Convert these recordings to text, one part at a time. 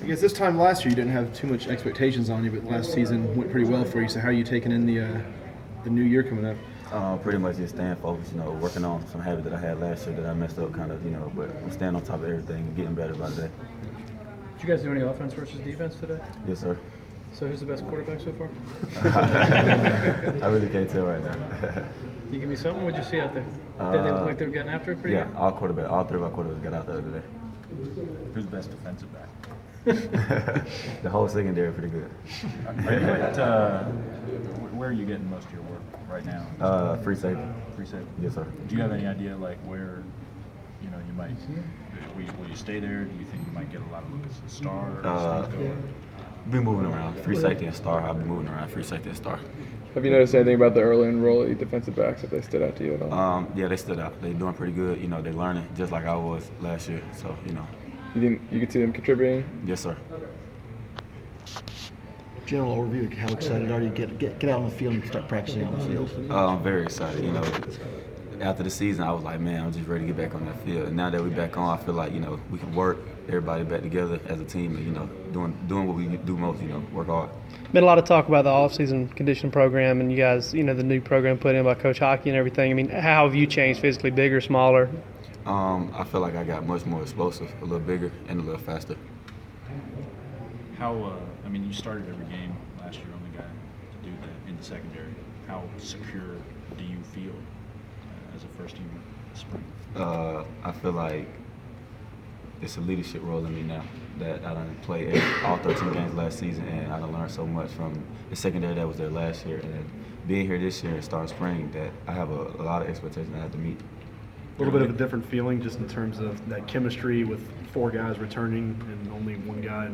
I guess this time last year you didn't have too much expectations on you, but last season went pretty well for you. So how are you taking in the new year coming up? Pretty much just staying focused, working on some habits that I had last year that I messed up kind of, but I'm staying on top of everything and getting better by the day. Did you guys do any offense versus defense today? Yes, sir. So who's the best quarterback so far? I really can't tell right now. Can you give me something? What'd you see out there? Did they look like they were getting after it pretty good? All three of our quarterbacks got out there today. Who's the best defensive back? The whole secondary pretty good. Where are you getting most of your work right now? Free safety. Free safety. Yes, sir. Do you have any idea like where, you might? Will you stay there? Do you think you might get a lot of looks at star? Be moving around. Free safety and star. I'll be moving around. Free safety and star. Have you noticed anything about the early enrollee defensive backs, if they stood out to you at all? Yeah, they stood out. They're doing pretty good. They're learning just like I was last year. So, You think you could see them contributing? Yes, sir. General overview, how excited are you to get out on the field and start practicing on the field? I'm very excited. After the season, I was like, man, I'm just ready to get back on that field. And now that we're back on, I feel like, we can work, everybody back together as a team and, doing what we do most, work hard. Been a lot of talk about the off-season conditioning program and you guys, the new program put in by Coach Hockey and everything. I mean, how have you changed physically, bigger, smaller? I feel like I got much more explosive, a little bigger, and a little faster. You started every game last year, only guy to do that in the secondary. How secure do you feel as a first teamer this spring? I feel like it's a leadership role in me now that I done played all 13 games last season, and I done learned so much from the secondary that was there last year, and being here this year and start spring that I have a lot of expectations I have to meet. A little bit of a different feeling just in terms of that chemistry with 4 guys returning and only 1 guy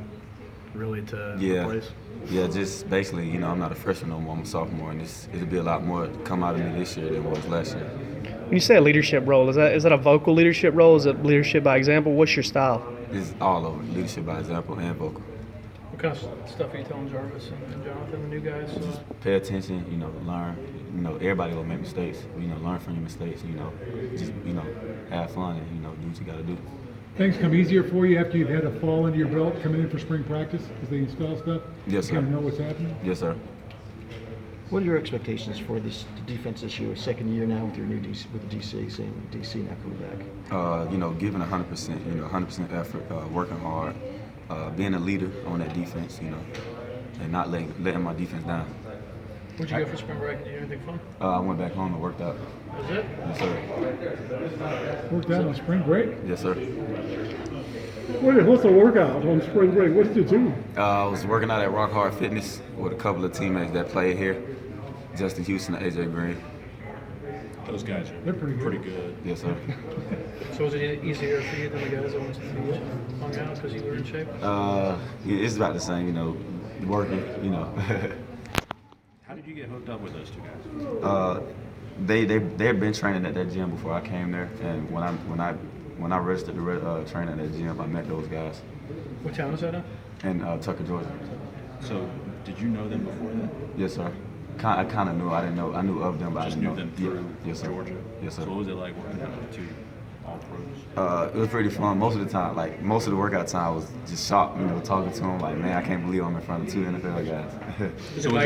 really to replace. Yeah, just basically, I'm not a freshman no more, I'm a sophomore, and it'll be a lot more to come out of me this year than what was last year. When you say a leadership role, is that a vocal leadership role? Is it leadership by example? What's your style? It's all over, leadership by example and vocal. What kind of stuff are you telling Jarvis and Jonathan, the new guys? Just pay attention, learn. Everybody will make mistakes. Learn from your mistakes. Just have fun and do what you got to do. Things come easier for you after you've had a fall under your belt coming in for spring practice as they install stuff? Yes, sir. You kind of know what's happening? Yes, sir. What are your expectations for the defense this year? Second year now with your new DC, with the DC, same DC now coming back. Giving 100%, 100% effort, working hard, being a leader on that defense, and not letting my defense down. Where'd you go for spring break? Did you do anything fun? I went back home and worked out. Was it? Yes, sir. Worked out on spring break? Yes, sir. What's the workout on spring break? What did you do? I was working out at Rock Hard Fitness with a couple of teammates that played here, Justin Houston and AJ Green. Those guys They're are pretty good. Yes, sir. So was it easier for you than the guys that went to the beach and hung out because you were in shape? It's about the same, working, How did you get hooked up with those two guys? They'd been training at that gym before I came there, and when I registered to train at that gym, I met those guys. What town is that in? In Tucker, Georgia. So, did you know them before that? Yes, sir. I kind of knew. I didn't know. I knew of them, but Just I didn't knew know. them through Yes, sir. Georgia? Yes, sir. So what was it like working out with two all-pros? It was pretty fun. Most of the time, most of the workout time, I was just shocked, talking to them, like, man, I can't believe I'm in front of 2 NFL guys. Is it by